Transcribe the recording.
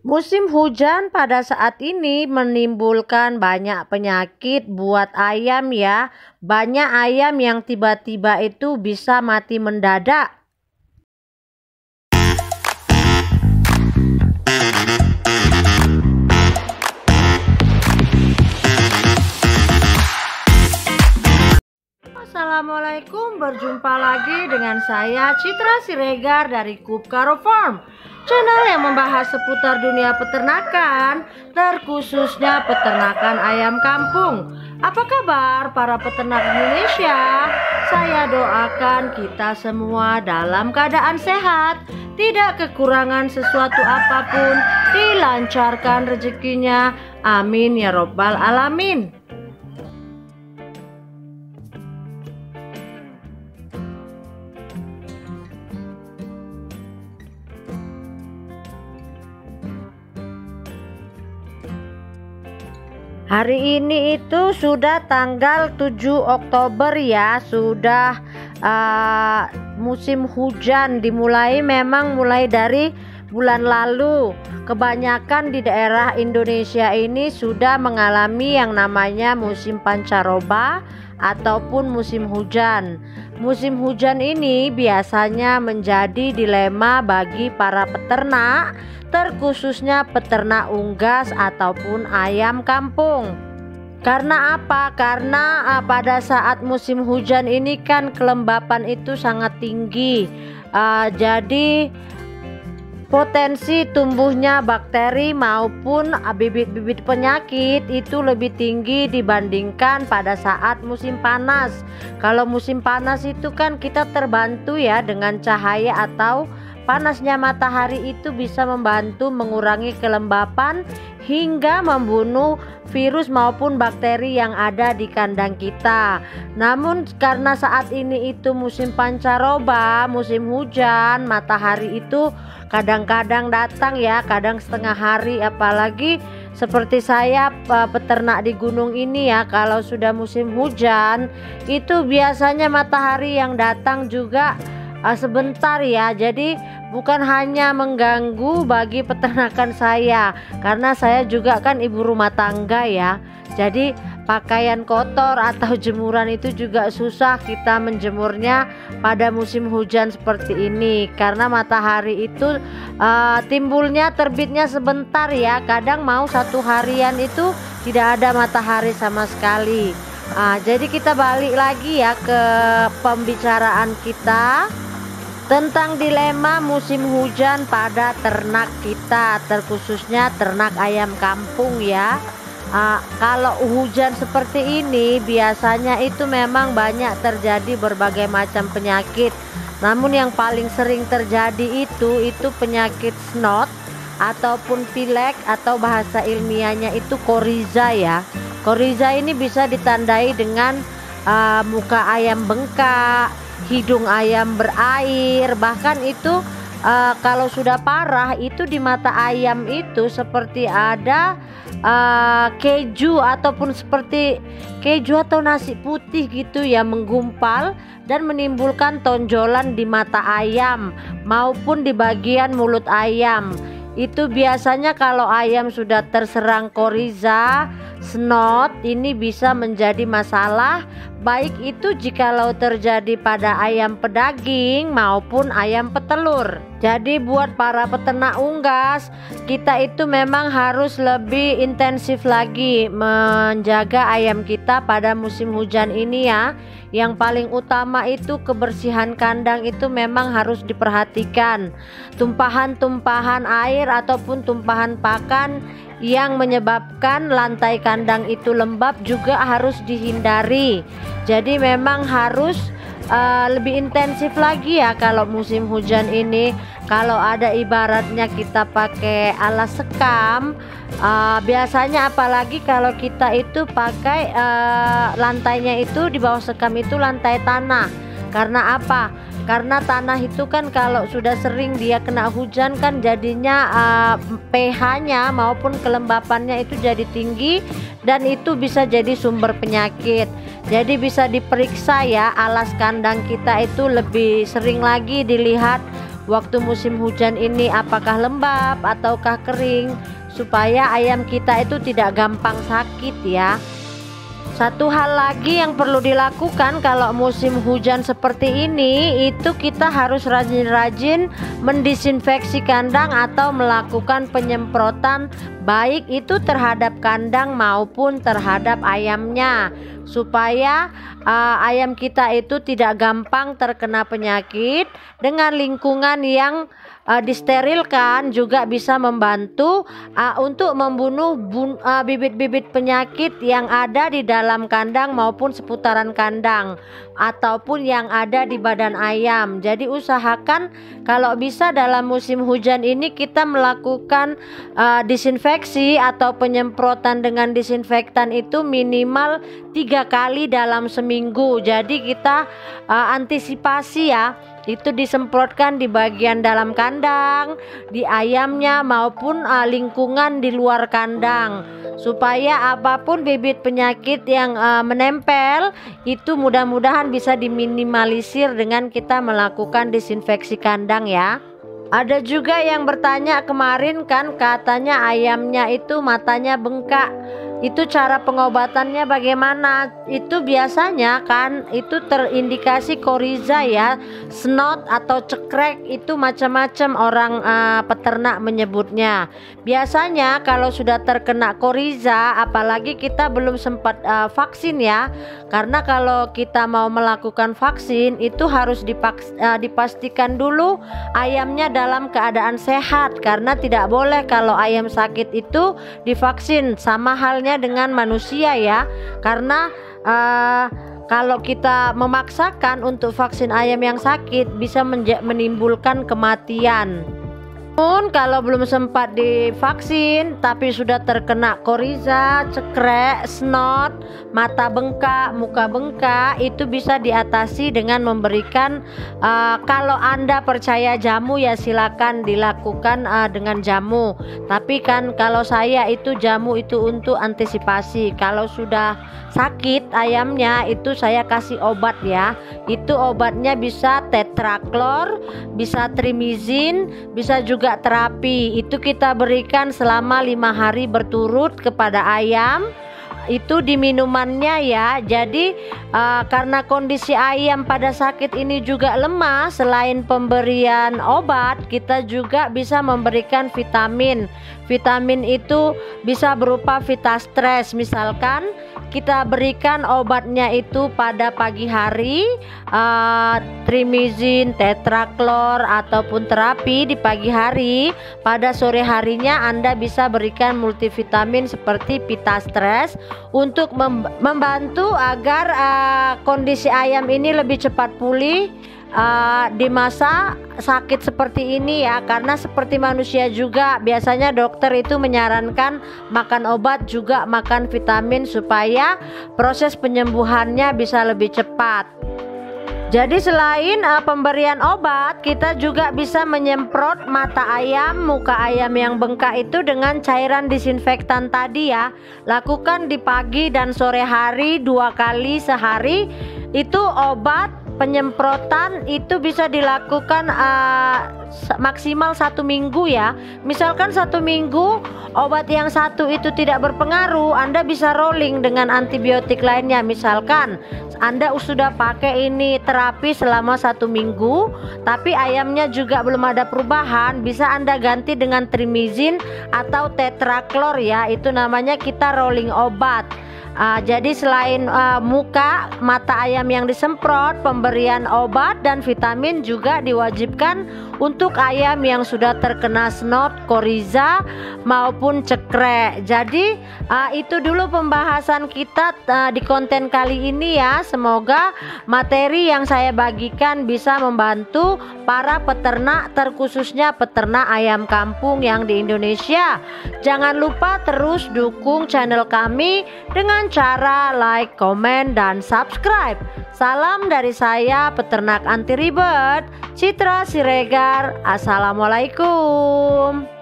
Musim hujan pada saat ini menimbulkan banyak penyakit buat ayam ya. Banyak ayam yang tiba-tiba itu bisa mati mendadak. Assalamualaikum, berjumpa lagi dengan saya Citra Siregar dari Kupkaro Farm, channel yang membahas seputar dunia peternakan, terkhususnya peternakan ayam kampung. Apa kabar para peternak Indonesia? Saya doakan kita semua dalam keadaan sehat, tidak kekurangan sesuatu apapun, dilancarkan rezekinya. Amin ya robbal alamin. Hari ini itu sudah tanggal 7 Oktober ya, sudah musim hujan dimulai, memang mulai dari bulan lalu. Kebanyakan di daerah Indonesia ini sudah mengalami yang namanya musim pancaroba ataupun musim hujan. Musim hujan ini biasanya menjadi dilema bagi para peternak, terkhususnya peternak unggas ataupun ayam kampung. Karena apa? Karena pada saat musim hujan ini kan kelembapan itu sangat tinggi, jadi potensi tumbuhnya bakteri maupun bibit-bibit penyakit itu lebih tinggi dibandingkan pada saat musim panas. Kalau musim panas itu kan kita terbantu ya dengan cahaya atau panasnya matahari itu bisa membantu mengurangi kelembapan hingga membunuh virus maupun bakteri yang ada di kandang kita. Namun karena saat ini itu musim pancaroba, musim hujan, matahari itu kadang-kadang datang ya, kadang setengah hari, apalagi seperti saya peternak di gunung ini ya, kalau sudah musim hujan itu biasanya matahari yang datang juga sebentar ya. Jadi bukan hanya mengganggu bagi peternakan saya, karena saya juga kan ibu rumah tangga ya. Jadi pakaian kotor atau jemuran itu juga susah kita menjemurnya pada musim hujan seperti ini, karena matahari itu timbulnya terbitnya sebentar ya. Kadang mau satu harian itu tidak ada matahari sama sekali. Jadi kita balik lagi ya ke pembicaraan kita tentang dilema musim hujan pada ternak kita, terkhususnya ternak ayam kampung ya. Kalau hujan seperti ini biasanya itu memang banyak terjadi berbagai macam penyakit. Namun yang paling sering terjadi itu penyakit snot ataupun pilek, atau bahasa ilmiahnya itu koriza ya. Koriza ini bisa ditandai dengan muka ayam bengkak, hidung ayam berair, bahkan itu kalau sudah parah itu di mata ayam itu seperti ada keju ataupun seperti keju atau nasi putih gitu ya, menggumpal dan menimbulkan tonjolan di mata ayam maupun di bagian mulut ayam. Itu biasanya kalau ayam sudah terserang koriza, snot, ini bisa menjadi masalah, baik itu jikalau terjadi pada ayam pedaging maupun ayam petelur. Jadi buat para peternak unggas, kita itu memang harus lebih intensif lagi menjaga ayam kita pada musim hujan ini ya. Yang paling utama itu kebersihan kandang itu memang harus diperhatikan. Tumpahan-tumpahan air ataupun tumpahan pakan yang menyebabkan lantai kandang itu lembab juga harus dihindari. Jadi memang harus lebih intensif lagi ya kalau musim hujan ini. Kalau ada ibaratnya kita pakai alas sekam, biasanya apalagi kalau kita itu pakai lantainya itu di bawah sekam itu lantai tanah. Karena apa? Karena tanah itu kan kalau sudah sering dia kena hujan kan jadinya pH-nya maupun kelembapannya itu jadi tinggi, dan itu bisa jadi sumber penyakit. Jadi bisa diperiksa ya, alas kandang kita itu lebih sering lagi dilihat waktu musim hujan ini apakah lembab ataukah kering, supaya ayam kita itu tidak gampang sakit ya. Satu hal lagi yang perlu dilakukan kalau musim hujan seperti ini, itu kita harus rajin-rajin mendisinfeksi kandang atau melakukan penyemprotan, baik itu terhadap kandang maupun terhadap ayamnya, supaya ayam kita itu tidak gampang terkena penyakit. Dengan lingkungan yang disterilkan juga bisa membantu untuk membunuh bibit-bibit penyakit yang ada di dalam kandang maupun seputaran kandang ataupun yang ada di badan ayam. Jadi usahakan kalau bisa dalam musim hujan ini kita melakukan disinfeksi atau penyemprotan dengan disinfektan itu minimal 3 kali dalam seminggu. Jadi kita antisipasi ya, itu disemprotkan di bagian dalam kandang, di ayamnya maupun lingkungan di luar kandang, supaya apapun bibit penyakit yang menempel itu mudah-mudahan bisa diminimalisir dengan kita melakukan disinfeksi kandang ya. Ada juga yang bertanya kemarin kan, katanya ayamnya itu matanya bengkak. Itu cara pengobatannya bagaimana? Itu biasanya kan itu terindikasi koriza ya, snot atau cekrek, itu macam-macam orang peternak menyebutnya. Biasanya kalau sudah terkena koriza, apalagi kita belum sempat vaksin ya, karena kalau kita mau melakukan vaksin itu harus dipastikan dulu ayamnya dalam keadaan sehat, karena tidak boleh kalau ayam sakit itu divaksin, sama halnya dengan manusia ya, karena kalau kita memaksakan untuk vaksin ayam yang sakit bisa menimbulkan kematian. Namun kalau belum sempat divaksin tapi sudah terkena koriza, cekrek, snot, mata bengkak, muka bengkak, itu bisa diatasi dengan memberikan kalau Anda percaya jamu ya silakan dilakukan dengan jamu. Tapi kan kalau saya itu jamu itu untuk antisipasi. Kalau sudah sakit ayamnya itu saya kasih obat ya. Itu obatnya bisa tetraklor, bisa trimizin, bisa juga terapi. Itu kita berikan selama 5 hari berturut kepada ayam. Itu di minumannya ya. Jadi karena kondisi ayam pada sakit ini juga lemah, selain pemberian obat kita juga bisa memberikan vitamin. Vitamin itu bisa berupa Vitastres, misalkan kita berikan obatnya itu pada pagi hari, trimizin, tetraklor ataupun terapi di pagi hari. Pada sore harinya Anda bisa berikan multivitamin seperti Vitastres untuk membantu agar kondisi ayam ini lebih cepat pulih di masa sakit seperti ini ya. Karena seperti manusia juga biasanya dokter itu menyarankan makan obat juga makan vitamin supaya proses penyembuhannya bisa lebih cepat. Jadi selain pemberian obat, kita juga bisa menyemprot mata ayam, muka ayam yang bengkak itu dengan cairan disinfektan tadi ya. Lakukan di pagi dan sore hari 2 kali sehari. Itu obat penyemprotan itu bisa dilakukan maksimal 1 minggu ya. Misalkan 1 minggu obat yang satu itu tidak berpengaruh, Anda bisa rolling dengan antibiotik lainnya. Misalkan Anda sudah pakai ini terapi selama 1 minggu tapi ayamnya juga belum ada perubahan, bisa Anda ganti dengan trimizin atau tetraklor ya. Itu namanya kita rolling obat. Jadi selain muka mata ayam yang disemprot, pemberian obat dan vitamin juga diwajibkan untuk ayam yang sudah terkena snot, koriza maupun cekrek. Jadi itu dulu pembahasan kita di konten kali ini ya. Semoga materi yang saya bagikan bisa membantu para peternak, terkhususnya peternak ayam kampung yang di Indonesia. Jangan lupa terus dukung channel kami dengan cara like, komen, dan subscribe. Salam dari saya, peternak anti ribet, Citra Siregar. Assalamualaikum.